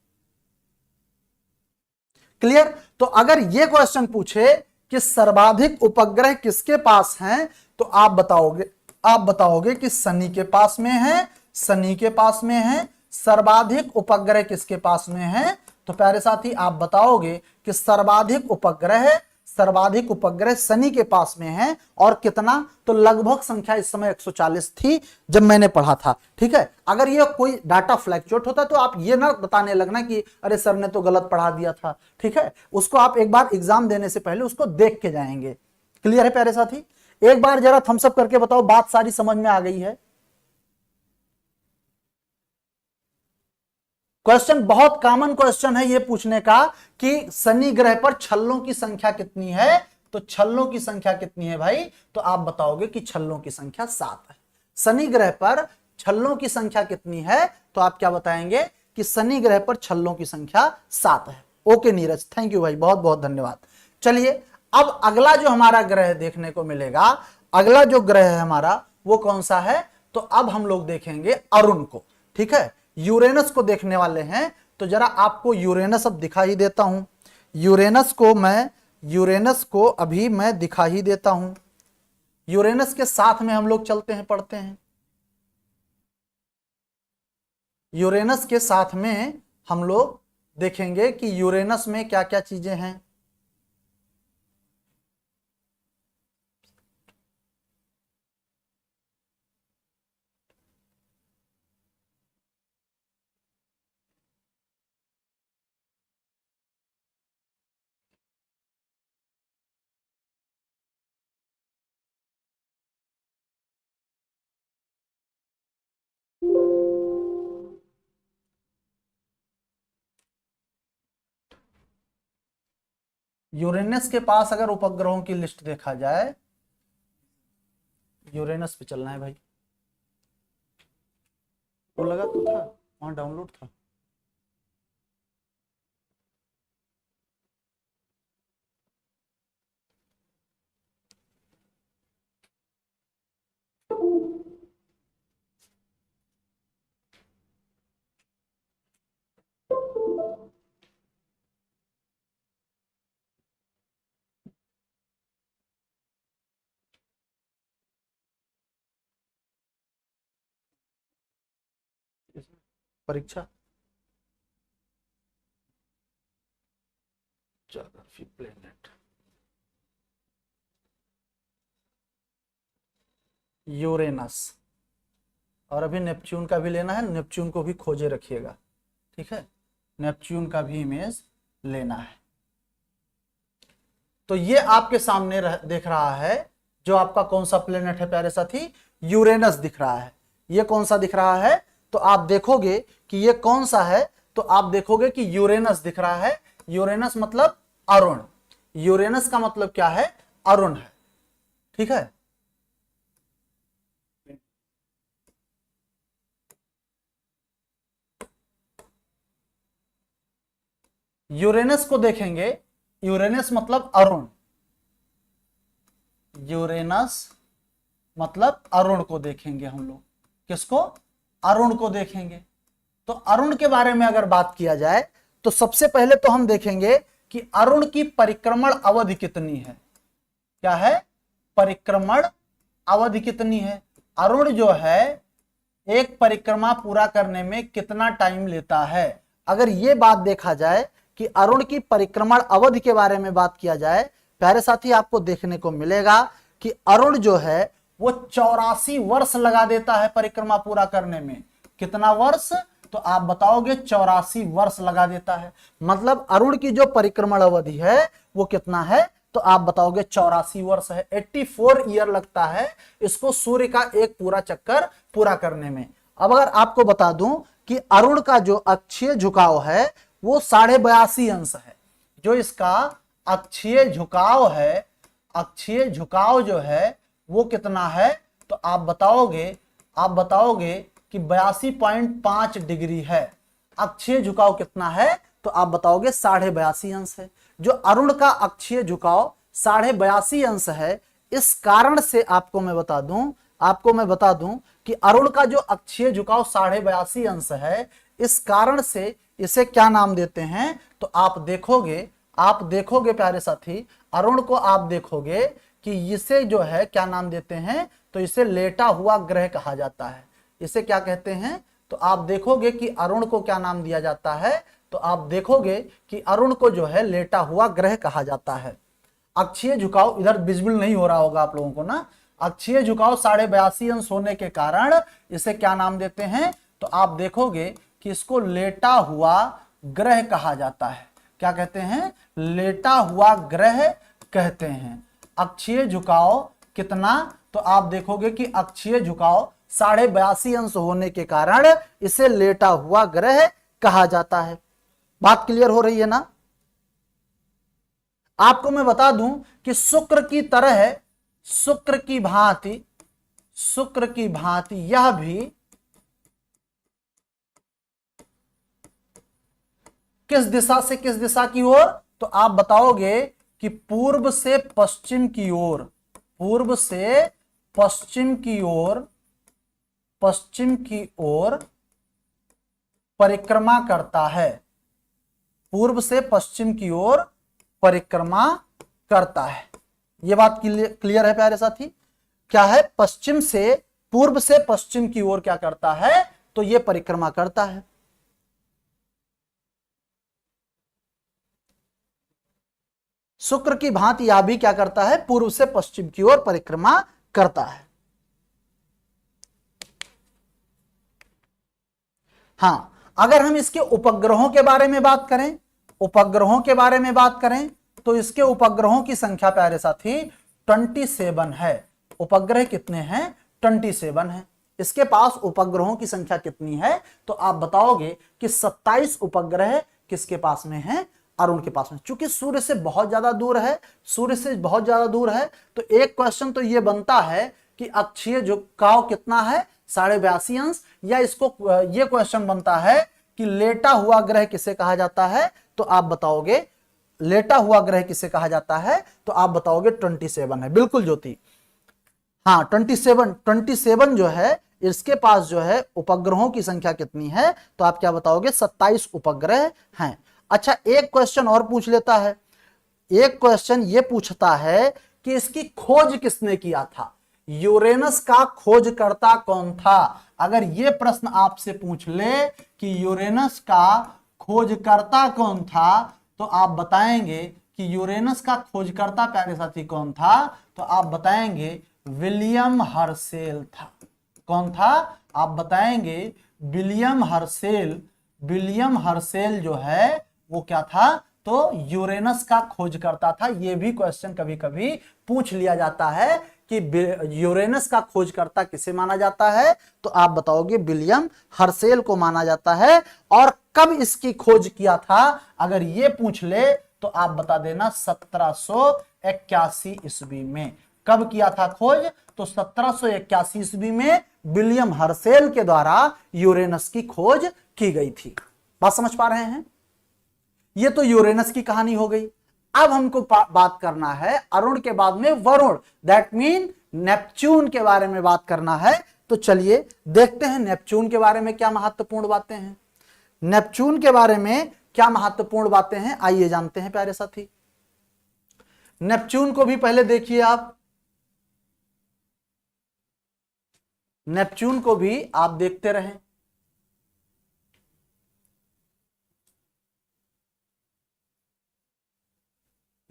क्लियर? तो अगर यह क्वेश्चन पूछे कि सर्वाधिक उपग्रह किसके पास हैं, तो आप बताओगे कि शनि के पास में है, शनि के पास में है। सर्वाधिक उपग्रह किसके पास में है? तो प्यारे साथी आप बताओगे कि सर्वाधिक उपग्रह शनि के पास में है। और कितना? तो लगभग संख्या इस समय 140 थी जब मैंने पढ़ा था। ठीक है, अगर ये कोई डाटा फ्लैक्चुएट होता तो आप ये ना बताने लगना कि अरे सर ने तो गलत पढ़ा दिया था। ठीक है, उसको आप एक बार एग्जाम देने से पहले उसको देख के जाएंगे। क्लियर है प्यारे साथी? एक बार जरा थम्स अप करके बताओ बात सारी समझ में आ गई है? क्वेश्चन बहुत कॉमन क्वेश्चन है ये पूछने का कि शनि ग्रह पर छल्लों की संख्या कितनी है? तो छल्लों की संख्या कितनी है भाई? तो आप बताओगे कि छल्लों की संख्या 7 है। शनि ग्रह पर छल्लों की संख्या कितनी है? तो आप क्या बताएंगे कि शनि ग्रह पर छल्लों की संख्या 7 है। ओके नीरज, थैंक यू भाई, बहुत बहुत धन्यवाद। चलिए, अब अगला जो हमारा ग्रह देखने को मिलेगा, अगला जो ग्रह है हमारा वो कौन सा है? तो अब हम लोग देखेंगे अरुण को। ठीक है, यूरेनस को देखने वाले हैं। तो जरा आपको यूरेनस अब दिखा ही देता हूं। यूरेनस को अभी मैं दिखा ही देता हूं। यूरेनस के साथ में हम लोग चलते हैं, पढ़ते हैं। यूरेनस के साथ में हम लोग देखेंगे कि यूरेनस में क्या क्या चीजें हैं। यूरेनस के पास अगर उपग्रहों की लिस्ट देखा जाए, यूरेनस पे चलना है भाई, वो लगा तो था वहां, डाउनलोड था। परीक्षा ज्योग्राफी प्लेनेट, यूरेनस, और अभी नेपच्यून का भी लेना है, नेपच्यून को भी खोजे रखिएगा, ठीक है, नेपच्यून का भी इमेज लेना है। तो ये आपके सामने देख रहा है जो आपका कौन सा प्लेनेट है प्यारे साथी, यूरेनस दिख रहा है। ये कौन सा दिख रहा है, तो आप देखोगे कि ये कौन सा है, तो आप देखोगे कि यूरेनस दिख रहा है। यूरेनस मतलब अरुण, यूरेनस का मतलब क्या है, अरुण है, ठीक है। यूरेनस को देखेंगे, यूरेनस मतलब अरुण, यूरेनस मतलब अरुण को देखेंगे हम लोग, किसको, अरुण को देखेंगे। तो अरुण के बारे में अगर बात किया जाए तो सबसे पहले तो हम देखेंगे कि अरुण की परिक्रमण अवधि कितनी है। क्या है, परिक्रमण अवधि कितनी है। अरुण जो है एक परिक्रमा पूरा करने में कितना टाइम लेता है। अगर ये बात देखा जाए कि अरुण की परिक्रमण अवधि के बारे में बात किया जाए, प्यारे साथी आपको देखने को मिलेगा कि अरुण जो है वो 84 वर्ष लगा देता है परिक्रमा पूरा करने में। कितना वर्ष, तो आप बताओगे 84 वर्ष लगा देता है। मतलब अरुण की जो परिक्रमण अवधि है वो कितना है, तो आप बताओगे 84 वर्ष है। 84 ईयर लगता है इसको सूर्य का एक पूरा चक्कर पूरा करने में। अब अगर आपको बता दूं कि अरुण का जो अक्षीय झुकाव है वो 82.5 अंश है। जो इसका अक्षीय झुकाव है, अक्षीय झुकाव जो है वो कितना है, तो आप बताओगे कि 82.5 डिग्री है। अक्षीय झुकाव कितना है, तो आप बताओगे 82.5 अंश है। जो अरुण का अक्षीय झुकाव 82.5 अंश है, इस कारण से आपको मैं बता दूं कि अरुण का जो अक्षीय झुकाव 82.5 अंश है, इस कारण से इसे क्या नाम देते हैं, तो आप देखोगे प्यारे साथी, अरुण को आप देखोगे कि इसे जो है क्या नाम देते हैं, तो इसे लेटा हुआ ग्रह कहा जाता है। इसे क्या कहते हैं, तो आप देखोगे कि अरुण को क्या नाम दिया जाता है, तो आप देखोगे कि अरुण को जो है लेटा हुआ ग्रह कहा जाता है। अक्षीय झुकाव इधर विजिबल नहीं हो रहा होगा आप लोगों को ना, अक्षीय झुकाव 82.5 अंश होने के कारण इसे क्या नाम देते हैं, तो आप देखोगे कि इसको लेटा हुआ ग्रह कहा जाता है। क्या कहते हैं, लेटा हुआ ग्रह कहते हैं। अक्षीय झुकाव कितना, तो आप देखोगे कि अक्षीय झुकाव 82.5 अंश होने के कारण इसे लेटा हुआ ग्रह कहा जाता है। बात क्लियर हो रही है ना। आपको मैं बता दूं कि शुक्र की तरह, शुक्र की भांति यह भी किस दिशा से किस दिशा की ओर, तो आप बताओगे कि पूर्व से पश्चिम की ओर, पूर्व से पश्चिम की ओर परिक्रमा करता है। पूर्व से पश्चिम की ओर परिक्रमा करता है। यह बात क्लियर है प्यारे साथी। क्या है, पश्चिम से, पूर्व से पश्चिम की ओर क्या करता है, तो यह परिक्रमा करता है। शुक्र की भांति यह भी क्या करता है, पूर्व से पश्चिम की ओर परिक्रमा करता है। हां, अगर हम इसके उपग्रहों के बारे में बात करें, तो इसके उपग्रहों की संख्या प्यारे साथी 27 है। उपग्रह कितने हैं, 27 है। इसके पास उपग्रहों की संख्या कितनी है, तो आप बताओगे कि 27 उपग्रह किसके पास में है, अरुण के पास में। चूंकि सूर्य से बहुत ज्यादा दूर है, सूर्य से बहुत ज्यादा दूर है, तो एक क्वेश्चन तो ये बनता है कि अक्षीय झुकाव कितना है, 82.5 अंश, या इसको ये क्वेश्चन बनता है कि लेटा हुआ ग्रह किसे कहा जाता है, तो आप बताओगे लेटा हुआ ग्रह किसे कहा जाता है, तो आप बताओगे 27 है। बिल्कुल ज्योति, हाँ 27 जो है, इसके पास जो है उपग्रहों की संख्या कितनी है, तो आप क्या बताओगे 27 उपग्रह हैं। अच्छा, एक क्वेश्चन और पूछ लेता है, एक क्वेश्चन ये पूछता है कि इसकी खोज किसने किया था, यूरेनस का खोजकर्ता कौन था। अगर ये प्रश्न आपसे पूछ ले कि यूरेनस का खोजकर्ता कौन था, तो आप बताएंगे कि यूरेनस का खोजकर्ता प्यारे साथी कौन था, तो आप बताएंगे विलियम हर्शेल था। कौन था, आप बताएंगे विलियम हर्शेल। विलियम हर्शेल जो है वो क्या था, तो यूरेनस का खोजकर्ता था। ये भी क्वेश्चन कभी कभी पूछ लिया जाता है कि यूरेनस का खोजकर्ता किसे माना जाता है, तो आप बताओगे विलियम हर्शेल को माना जाता है। और कब इसकी खोज किया था, अगर ये पूछ ले तो आप बता देना 1781 ईस्वी में। कब किया था खोज, तो 1781 ईस्वी में विलियम हर्शेल के द्वारा यूरेनस की खोज की गई थी। बात समझ पा रहे हैं, ये तो यूरेनस की कहानी हो गई। अब हमको बात करना है अरुण के बाद में वरुण, दैट मीन नेपच्यून के बारे में बात करना है। तो चलिए देखते हैं नेपच्यून के बारे में क्या महत्वपूर्ण बातें हैं। नेपच्यून के बारे में क्या महत्वपूर्ण बातें हैं, आइए जानते हैं प्यारे साथी। नेपच्यून को भी पहले देखिए आप, नेपच्यून को भी आप देखते रहें।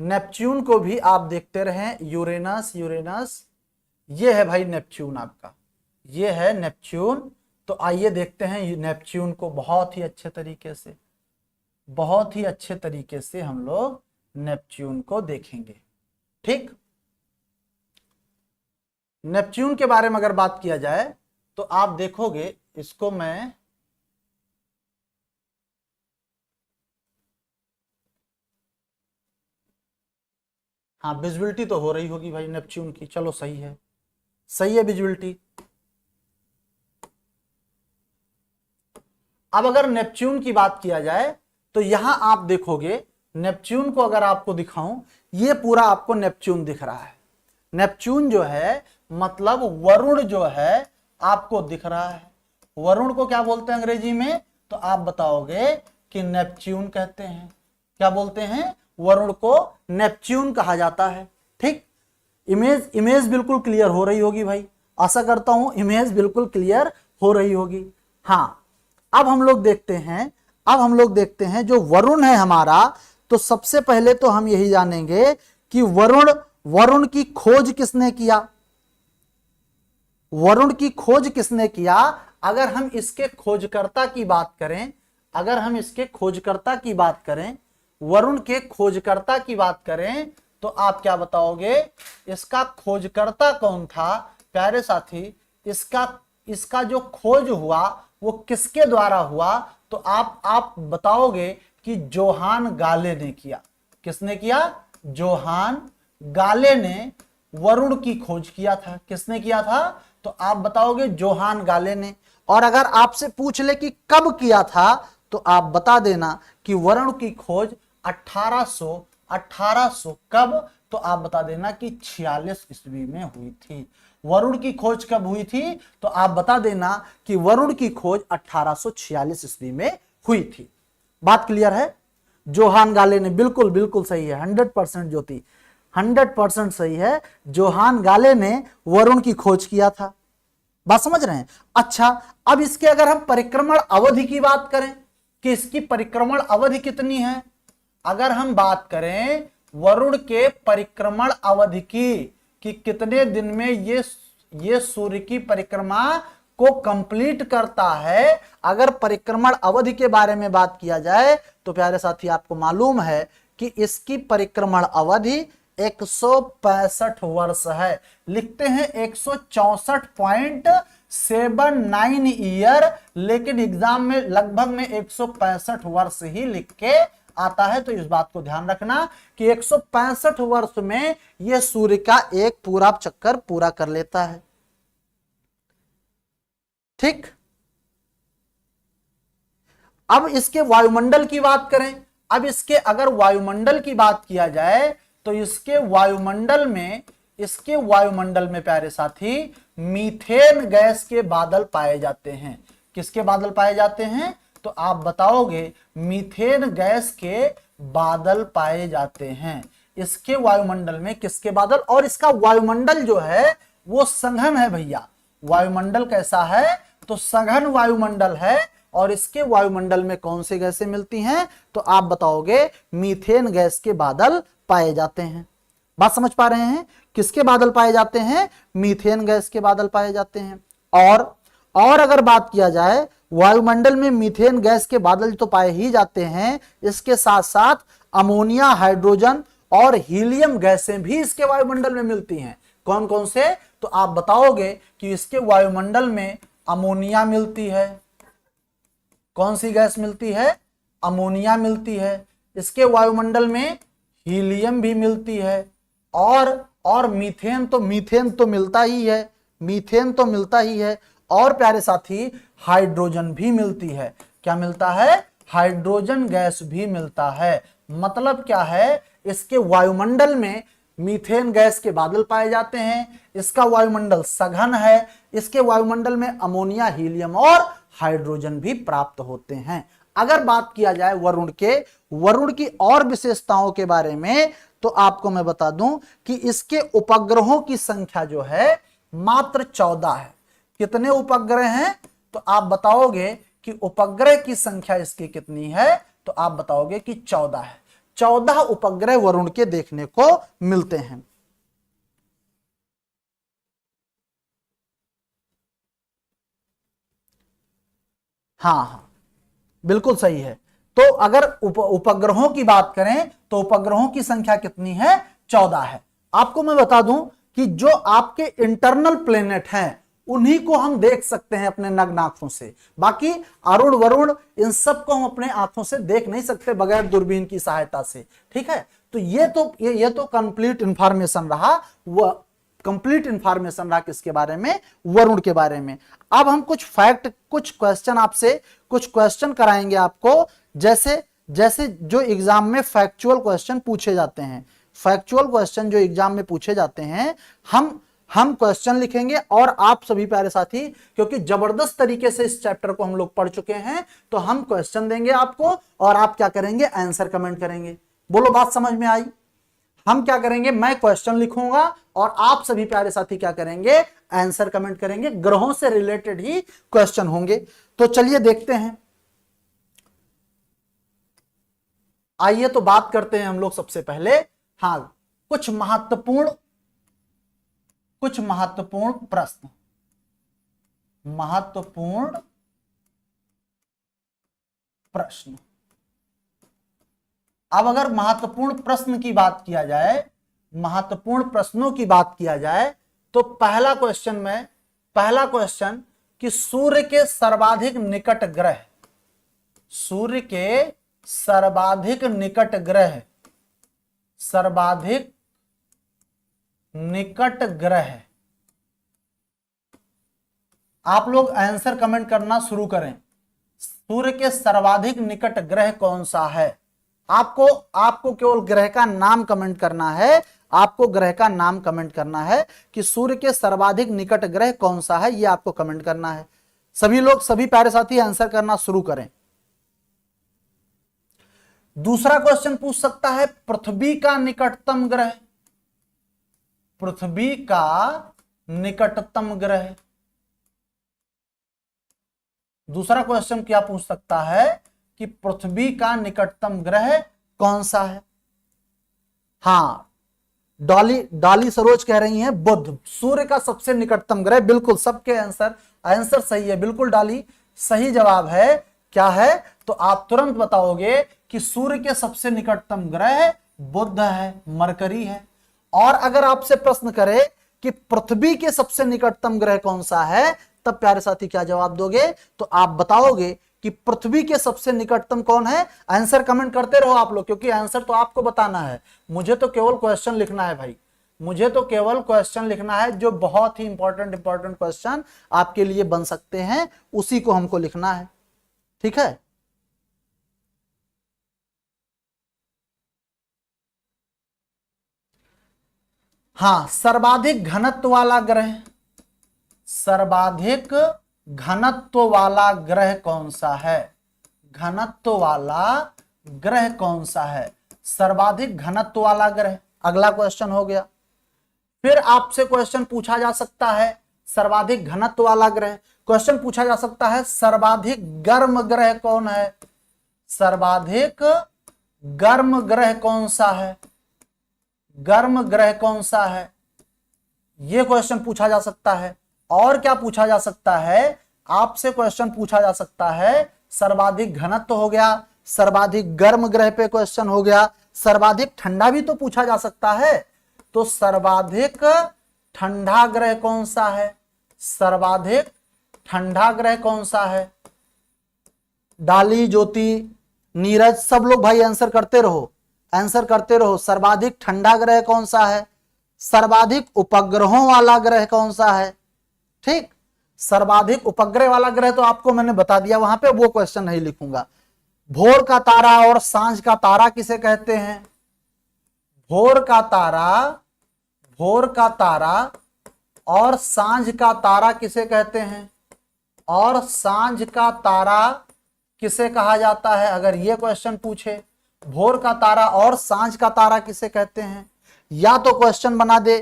नेपच्यून को भी आप देखते रहें। यूरेनस, यूरेनस ये है भाई नेपच्यून, आपका ये है नेपच्यून। तो आइए देखते हैं नेपच्यून को बहुत ही अच्छे तरीके से, बहुत ही अच्छे तरीके से हम लोग नेपच्यून को देखेंगे। ठीक, नेपच्यून के बारे में अगर बात किया जाए तो आप देखोगे, इसको मैं हाँ विजिबिलिटी तो हो रही होगी भाई नेपच्यून की, चलो सही है, सही है विजिबिलिटी। अब अगर नेपच्यून की बात किया जाए तो यहां आप देखोगे, नेपच्यून को अगर आपको दिखाऊं, ये पूरा आपको नेपच्यून दिख रहा है। नेपच्यून जो है मतलब वरुण जो है आपको दिख रहा है। वरुण को क्या बोलते हैं अंग्रेजी में, तो आप बताओगे कि नेपच्यून कहते हैं। क्या बोलते हैं, वरुण को नेपच्यून कहा जाता है। ठीक, इमेज बिल्कुल क्लियर हो रही होगी भाई, आशा करता हूं इमेज बिल्कुल क्लियर हो रही होगी। हाँ, अब हम लोग देखते हैं जो वरुण है हमारा, तो सबसे पहले तो हम यही जानेंगे कि वरुण की खोज किसने किया, वरुण की खोज किसने किया। अगर हम इसके खोजकर्ता की बात करें, अगर हम इसके खोजकर्ता की बात करें, वरुण के खोजकर्ता की बात करें, तो आप क्या बताओगे, इसका खोजकर्ता कौन था प्यारे साथी। इसका जो खोज हुआ वो किसके द्वारा हुआ, तो आप बताओगे कि जोहान गाले ने किया। किसने किया, जोहान गाले ने वरुण की खोज किया था। किसने किया था, तो आप बताओगे जोहान गाले ने। और अगर आपसे पूछ ले कि कब किया था, तो आप बता देना कि वरुण की खोज 1800 कब, तो आप बता देना कि 46 ईस्वी में हुई थी। वरुण की खोज कब हुई थी, तो आप बता देना कि वरुण की खोज 1846 ईस्वी में हुई थी। बात क्लियर है। जोहान गाले ने, बिल्कुल बिल्कुल सही है, 100% ज्योति, 100% सही है। जोहान गाले ने वरुण की खोज किया था। बात समझ रहे हैं। अच्छा, अब इसके अगर हम परिक्रमण अवधि की बात करें कि इसकी परिक्रमण अवधि कितनी है, अगर हम बात करें वरुण के परिक्रमण अवधि की कि कितने दिन में ये सूर्य की परिक्रमा को कंप्लीट करता है, अगर परिक्रमण अवधि के बारे में बात किया जाए तो प्यारे साथी आपको मालूम है कि इसकी परिक्रमण अवधि 165 वर्ष है। लिखते हैं 164.79 ईयर, लेकिन एग्जाम में लगभग में 165 वर्ष ही लिख के आता है तो इस बात को ध्यान रखना कि 165 वर्ष में यह सूर्य का एक पूरा चक्कर पूरा कर लेता है। ठीक, अब इसके वायुमंडल की बात करें। अब इसके अगर वायुमंडल की बात किया जाए तो इसके वायुमंडल में प्यारे साथी मीथेन गैस के बादल पाए जाते हैं। किसके बादल पाए जाते हैं? तो आप बताओगे मीथेन गैस के बादल पाए जाते हैं इसके वायुमंडल में। किसके बादल? और इसका वायुमंडल जो है वो सघन है भैया। वायुमंडल कैसा है? तो सघन वायुमंडल है। और इसके वायुमंडल में कौन सी गैसें मिलती हैं? तो आप बताओगे मीथेन गैस के बादल पाए जाते हैं। बात समझ पा रहे हैं? किसके बादल पाए जाते हैं? मीथेन गैस के बादल पाए जाते हैं। और अगर बात किया जाए वायुमंडल में मीथेन गैस के बादल तो पाए ही जाते हैं, इसके साथ साथ अमोनिया, हाइड्रोजन और हीलियम गैसें भी इसके वायुमंडल में मिलती हैं। कौन कौन से? तो आप बताओगे कि इसके वायुमंडल में अमोनिया मिलती है। कौन सी गैस मिलती है? अमोनिया मिलती है। इसके वायुमंडल में हीलियम भी मिलती है। और मीथेन तो मिलता ही है। मीथेन तो मिलता ही है। और प्यारे साथी हाइड्रोजन भी मिलती है। क्या मिलता है? हाइड्रोजन गैस भी मिलता है। मतलब क्या है? इसके वायुमंडल में मीथेन गैस के बादल पाए जाते हैं। इसका वायुमंडल सघन है। इसके वायुमंडल में अमोनिया, हीलियम और हाइड्रोजन भी प्राप्त होते हैं। अगर बात किया जाए वरुण की और विशेषताओं के बारे में तो आपको मैं बता दूं कि इसके उपग्रहों की संख्या जो है मात्र 14 है। कितने उपग्रह हैं? तो आप बताओगे कि उपग्रह की संख्या इसकी कितनी है? तो आप बताओगे कि 14 है। 14 उपग्रह वरुण के देखने को मिलते हैं। हाँ, बिल्कुल सही है। तो अगर उपग्रहों की बात करें तो उपग्रहों की संख्या कितनी है? 14 है। आपको मैं बता दूं कि जो आपके इंटरनल प्लेनेट हैं उन्हीं को हम देख सकते हैं अपने नग्न आंखों से। बाकी अरुण, वरुण, इन सब को हम अपने आंखों से देख नहीं सकते बगैर दूरबीन की सहायता से। ठीक है, तो ये तो कंप्लीट इंफॉर्मेशन रहा। वह कंप्लीट इंफॉर्मेशन रहा किसके बारे में? वरुण के बारे में। अब हम कुछ फैक्ट, कुछ क्वेश्चन कराएंगे आपको। जैसे जो एग्जाम में फैक्चुअल क्वेश्चन पूछे जाते हैं। फैक्चुअल क्वेश्चन जो एग्जाम में पूछे जाते हैं, हम क्वेश्चन लिखेंगे और आप सभी प्यारे साथी, क्योंकि जबरदस्त तरीके से इस चैप्टर को हम लोग पढ़ चुके हैं, तो हम क्वेश्चन देंगे आपको और आप क्या करेंगे? आंसर कमेंट करेंगे। बोलो, बात समझ में आई? हम क्या करेंगे? मैं क्वेश्चन लिखूंगा और आप सभी प्यारे साथी क्या करेंगे? आंसर कमेंट करेंगे। ग्रहों से रिलेटेड ही क्वेश्चन होंगे। तो चलिए देखते हैं। आइए तो बात करते हैं हम लोग सबसे पहले। हाँ, कुछ महत्वपूर्ण प्रश्न। अब अगर महत्वपूर्ण प्रश्न की बात किया जाए, महत्वपूर्ण प्रश्नों की बात किया जाए तो पहला क्वेश्चन कि सूर्य के सर्वाधिक निकट ग्रह, सूर्य के सर्वाधिक निकट ग्रह, आप लोग आंसर कमेंट करना शुरू करें। सूर्य के सर्वाधिक निकट ग्रह कौन सा है? आपको केवल ग्रह का नाम कमेंट करना है। आपको ग्रह का नाम कमेंट करना है कि सूर्य के सर्वाधिक निकट ग्रह कौन सा है, यह आपको कमेंट करना है। सभी प्यारे साथी आंसर करना शुरू करें। दूसरा क्वेश्चन पूछ सकता है पृथ्वी का निकटतम ग्रह, पृथ्वी का निकटतम ग्रह। दूसरा क्वेश्चन क्या पूछ सकता है कि पृथ्वी का निकटतम ग्रह कौन सा है? हाँ, डॉली सरोज कह रही हैं बुध सूर्य का सबसे निकटतम ग्रह। बिल्कुल, सबके आंसर सही है। बिल्कुल डॉली, सही जवाब है। क्या है? तो आप तुरंत बताओगे कि सूर्य के सबसे निकटतम ग्रह बुध है, मरकरी है। और अगर आपसे प्रश्न करे कि पृथ्वी के सबसे निकटतम ग्रह कौन सा है, तब प्यारे साथी क्या जवाब दोगे? तो आप बताओगे कि पृथ्वी के सबसे निकटतम कौन है। आंसर कमेंट करते रहो आप लोग, क्योंकि आंसर तो आपको बताना है, मुझे तो केवल क्वेश्चन लिखना है भाई, मुझे तो केवल क्वेश्चन लिखना है, जो बहुत ही इंपॉर्टेंट क्वेश्चन आपके लिए बन सकते हैं उसी को हमको लिखना है, ठीक है। हाँ, सर्वाधिक घनत्व वाला ग्रह, सर्वाधिक घनत्व वाला ग्रह कौन सा है, घनत्व वाला ग्रह कौन सा है, सर्वाधिक घनत्व वाला ग्रह। अगला क्वेश्चन हो गया। फिर आपसे क्वेश्चन पूछा जा सकता है सर्वाधिक घनत्व वाला ग्रह, क्वेश्चन पूछा जा सकता है सर्वाधिक गर्म ग्रह कौन है, सर्वाधिक गर्म ग्रह कौन सा है, गर्म ग्रह कौन सा है, यह क्वेश्चन पूछा जा सकता है। और क्या पूछा जा सकता है, आपसे क्वेश्चन पूछा जा सकता है सर्वाधिक घनत्व हो गया, सर्वाधिक गर्म ग्रह पे क्वेश्चन हो गया, सर्वाधिक ठंडा भी तो पूछा जा सकता है। तो सर्वाधिक ठंडा ग्रह कौन सा है, सर्वाधिक ठंडा ग्रह कौन सा है। डाली, ज्योति, नीरज, सब लोग भाई आंसर करते रहो, आंसर करते रहो। सर्वाधिक ठंडा ग्रह कौन सा है, सर्वाधिक उपग्रहों वाला ग्रह कौन सा है, ठीक। सर्वाधिक उपग्रह वाला ग्रह तो आपको मैंने बता दिया, वहां पे वो क्वेश्चन नहीं लिखूंगा। भोर का तारा और सांझ का तारा किसे कहते हैं, भोर का तारा, भोर का तारा और सांझ का तारा किसे कहते हैं, और सांझ का तारा किसे कहा जाता है। अगर ये क्वेश्चन पूछे भोर का तारा और सांझ का तारा किसे कहते हैं, या तो क्वेश्चन बना दे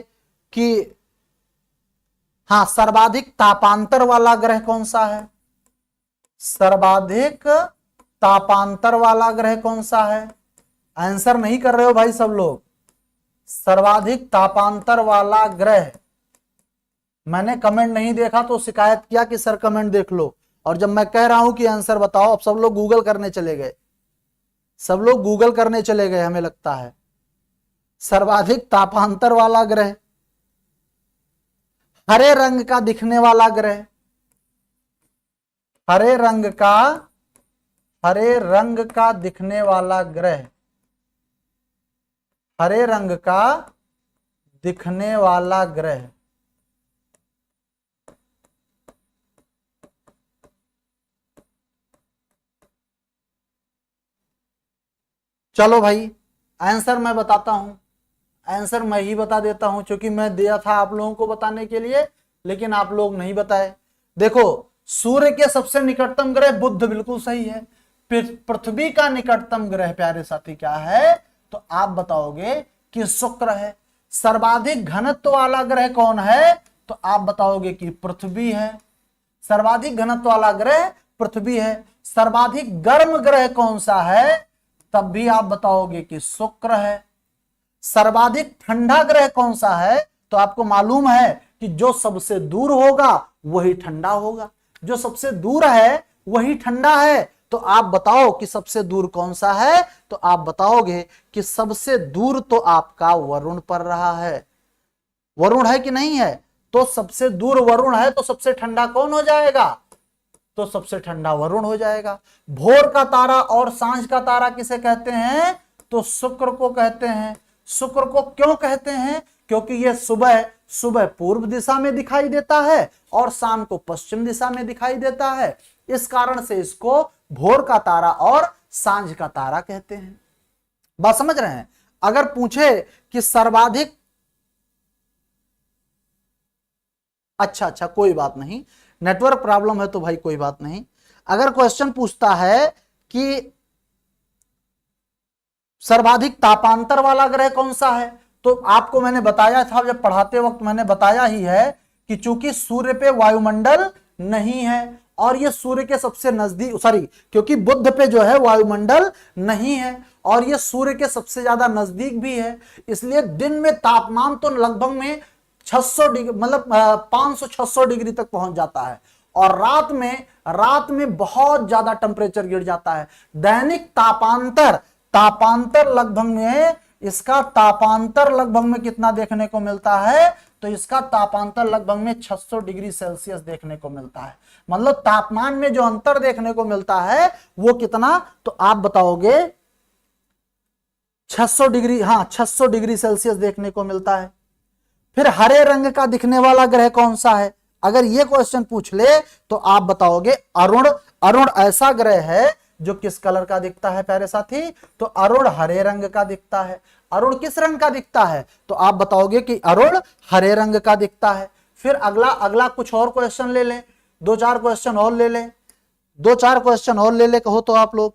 कि हाँ सर्वाधिक तापांतर वाला ग्रह कौन सा है, सर्वाधिक तापांतर वाला ग्रह कौन सा है। आंसर नहीं कर रहे हो भाई सब लोग। सर्वाधिक तापांतर वाला ग्रह, मैंने कमेंट नहीं देखा तो शिकायत किया कि सर कमेंट देख लो, और जब मैं कह रहा हूं कि आंसर बताओ, अब सब लोग गूगल करने चले गए, सब लोग गूगल करने चले गए हमें लगता है। सर्वाधिक तापांतर वाला ग्रह, हरे रंग का दिखने वाला ग्रह, हरे रंग का, हरे रंग का दिखने वाला ग्रह, हरे रंग का दिखने वाला ग्रह, चलो भाई आंसर मैं बताता हूं, आंसर मैं ही बता देता हूं, क्योंकि मैं दिया था आप लोगों को बताने के लिए, लेकिन आप लोग नहीं बताए। देखो, सूर्य के सबसे निकटतम ग्रह बुध, बिल्कुल सही है। पृथ्वी का निकटतम ग्रह प्यारे साथी क्या है, तो आप बताओगे कि शुक्र है। सर्वाधिक घनत्व वाला ग्रह कौन है, तो आप बताओगे कि पृथ्वी है। सर्वाधिक घनत्व वाला ग्रह पृथ्वी है। सर्वाधिक गर्म ग्रह कौन सा है, तब भी आप बताओगे कि शुक्र है। सर्वाधिक ठंडा ग्रह कौन सा है, तो आपको मालूम है कि जो सबसे दूर होगा वही ठंडा होगा, जो सबसे दूर है वही ठंडा है। तो आप बताओ कि सबसे दूर कौन सा है, तो आप बताओगे कि सबसे दूर तो आपका वरुण पड़ रहा है। वरुण है कि नहीं है, तो सबसे दूर वरुण है, तो सबसे ठंडा कौन हो जाएगा, तो सबसे ठंडा वरुण हो जाएगा। भोर का तारा और सांझ का तारा किसे कहते हैं, तो शुक्र को कहते हैं। शुक्र को क्यों कहते हैं, क्योंकि यह सुबह सुबह पूर्व दिशा में दिखाई देता है और शाम को पश्चिम दिशा में दिखाई देता है, इस कारण से इसको भोर का तारा और सांझ का तारा कहते हैं। बात समझ रहे हैं। अगर पूछे कि सर्वाधिक, अच्छा कोई बात नहीं, नेटवर्क प्रॉब्लम है तो भाई कोई बात नहीं। अगर क्वेश्चन पूछता है कि सर्वाधिक तापांतर वाला ग्रह कौन सा है, तो आपको मैंने बताया था, जब पढ़ाते वक्त मैंने बताया ही है कि चूंकि सूर्य पे वायुमंडल नहीं है और ये सूर्य के सबसे नजदीक, क्योंकि बुध पे जो है वायुमंडल नहीं है और ये सूर्य के सबसे ज्यादा नजदीक भी है, इसलिए दिन में तापमान तो लगभग में 600 डिग्री, मतलब 500-600 डिग्री तक पहुंच जाता है, और रात में बहुत ज्यादा टेम्परेचर गिर जाता है। दैनिक तापांतर लगभग में, इसका तापांतर लगभग में कितना देखने को मिलता है, तो इसका तापांतर लगभग में 600 डिग्री सेल्सियस देखने को मिलता है। मतलब तापमान में जो अंतर देखने को मिलता है वो कितना, तो आप बताओगे 600 डिग्री, हाँ 600 डिग्री सेल्सियस देखने को मिलता है। फिर हरे रंग का दिखने वाला ग्रह कौन सा है, अगर ये क्वेश्चन पूछ ले तो आप बताओगे अरुण। अरुण ऐसा ग्रह है जो किस कलर का दिखता है प्यारे साथी, तो अरुण हरे रंग का दिखता है। अरुण किस रंग का दिखता है, तो आप बताओगे कि अरुण हरे रंग का दिखता है। फिर अगला अगला कुछ और क्वेश्चन ले लें, दो चार क्वेश्चन और ले लें, दो चार क्वेश्चन और ले ले कहो तो आप लोग।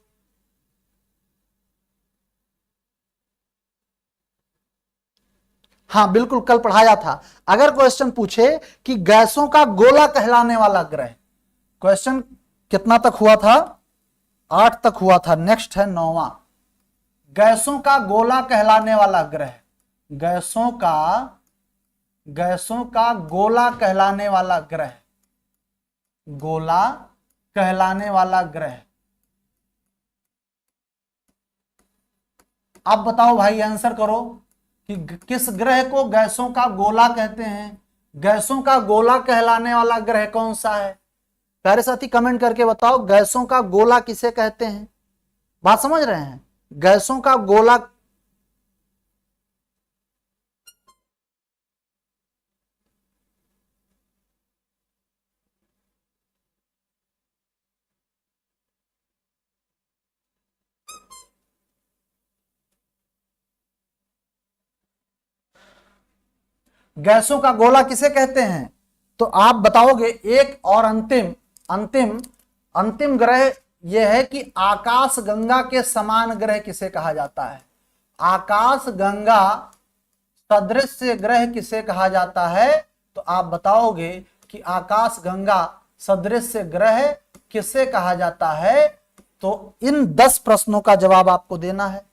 हाँ बिल्कुल, कल पढ़ाया था। अगर क्वेश्चन पूछे कि गैसों का गोला कहलाने वाला ग्रह, क्वेश्चन कितना तक हुआ था, 8 तक हुआ था। नेक्स्ट है 9वां, गैसों का गोला कहलाने वाला ग्रह। गैसों का गोला कहलाने वाला ग्रह, गोला कहलाने वाला ग्रह। आप बताओ भाई, आंसर करो कि किस ग्रह को गैसों का गोला कहते हैं। गैसों का गोला कहलाने वाला ग्रह कौन सा है, प्यारे साथी कमेंट करके बताओ, गैसों का गोला किसे कहते हैं। बात समझ रहे हैं, गैसों का गोला। गैसों का गोला किसे कहते हैं, तो आप बताओगे एक और अंतिम अंतिम अंतिम ग्रह यह है कि आकाश गंगा के समान ग्रह किसे कहा जाता है। आकाश गंगा सदृश ग्रह किसे कहा जाता है, तो आप बताओगे कि आकाश गंगा सदृश ग्रह किसे कहा जाता है। तो इन 10 प्रश्नों का जवाब आपको देना है।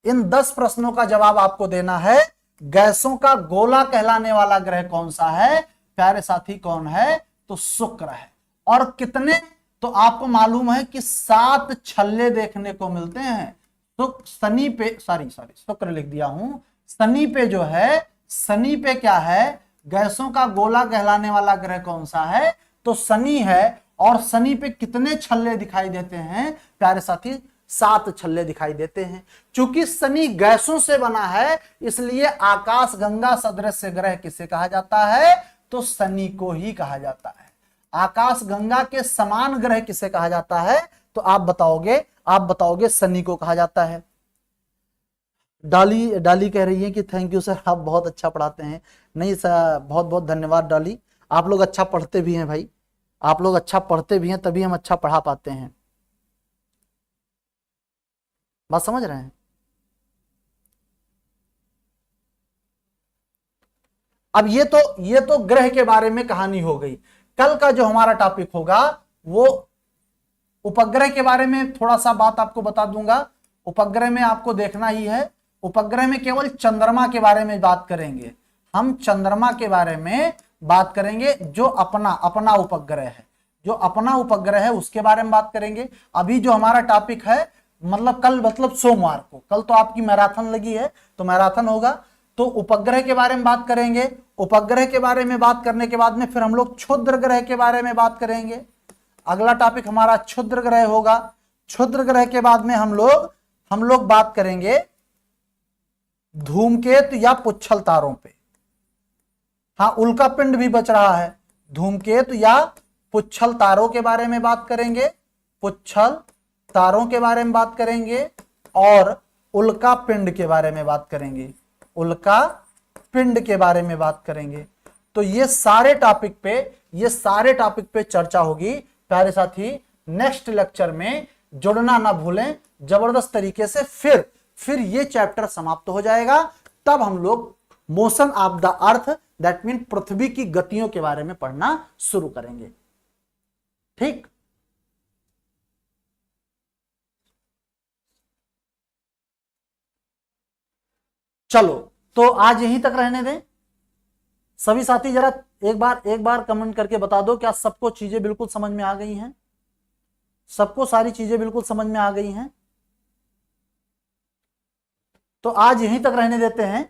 इन 10 प्रश्नों का जवाब आपको देना है। गैसों का गोला कहलाने वाला ग्रह कौन सा है प्यारे साथी, कौन है, तो शुक्र है। और कितने, तो आपको मालूम है कि 7 छल्ले देखने को मिलते हैं। तो शनि पे, सॉरी शुक्र लिख दिया हूं, शनि पे जो है, शनि पे क्या है, गैसों का गोला कहलाने वाला ग्रह कौन सा है, तो शनि है। और शनि पे कितने छल्ले दिखाई देते हैं प्यारे साथी, 7 छल्ले दिखाई देते हैं। चूंकि शनि गैसों से बना है इसलिए आकाश गंगा सदृश ग्रह किसे कहा जाता है, तो शनि को ही कहा जाता है। आकाश गंगा के समान ग्रह किसे कहा जाता है, तो आप बताओगे शनि को कहा जाता है। डाली कह रही है कि थैंक यू सर, आप बहुत अच्छा पढ़ाते हैं। नहीं सर, बहुत बहुत धन्यवाद डाली, आप लोग अच्छा पढ़ते भी हैं भाई, आप लोग अच्छा पढ़ते भी हैं तभी हम अच्छा पढ़ा पाते हैं। बात समझ रहे हैं। अब ये तो ग्रह के बारे में कहानी हो गई। कल का जो हमारा टॉपिक होगा वो उपग्रह के बारे में थोड़ा सा बात आपको बता दूंगा। उपग्रह में आपको देखना ही है, उपग्रह में केवल चंद्रमा के बारे में बात करेंगे। हम चंद्रमा के बारे में बात करेंगे, जो अपना उपग्रह है, जो अपना उपग्रह है उसके बारे में बात करेंगे। अभी जो हमारा टॉपिक है, मतलब कल, मतलब सोमवार को, कल तो आपकी मैराथन लगी है तो मैराथन होगा, तो उपग्रह के बारे में बात करेंगे। उपग्रह के बारे में बात करने के बाद में फिर हम लोग क्षुद्र ग्रह के बारे में बात करेंगे। अगला टॉपिक हमारा क्षुद्र ग्रह होगा। क्षुद्र ग्रह के बाद में हम लोग बात करेंगे धूमकेतु या पुच्छल तारों पे। हाँ, उल्का पिंड भी बच रहा है। धूमकेतु या पुच्छल तारों के बारे में बात करेंगे, पुच्छल तारों के बारे में बात करेंगे, और उल्का पिंड के बारे में बात करेंगे, उल्का पिंड के बारे में बात करेंगे। तो ये सारे टॉपिक पे चर्चा होगी प्यारे साथी। नेक्स्ट लेक्चर में जुड़ना ना भूलें जबरदस्त तरीके से। फिर ये चैप्टर समाप्त हो जाएगा, तब हम लोग motion of the earth, that mean पृथ्वी की गतियों के बारे में पढ़ना शुरू करेंगे। ठीक, चलो तो आज यहीं तक रहने दें। सभी साथी जरा एक बार कमेंट करके बता दो, क्या सबको चीजें बिल्कुल समझ में आ गई हैं? सबको सारी चीजें बिल्कुल समझ में आ गई हैं? तो आज यहीं तक रहने देते हैं।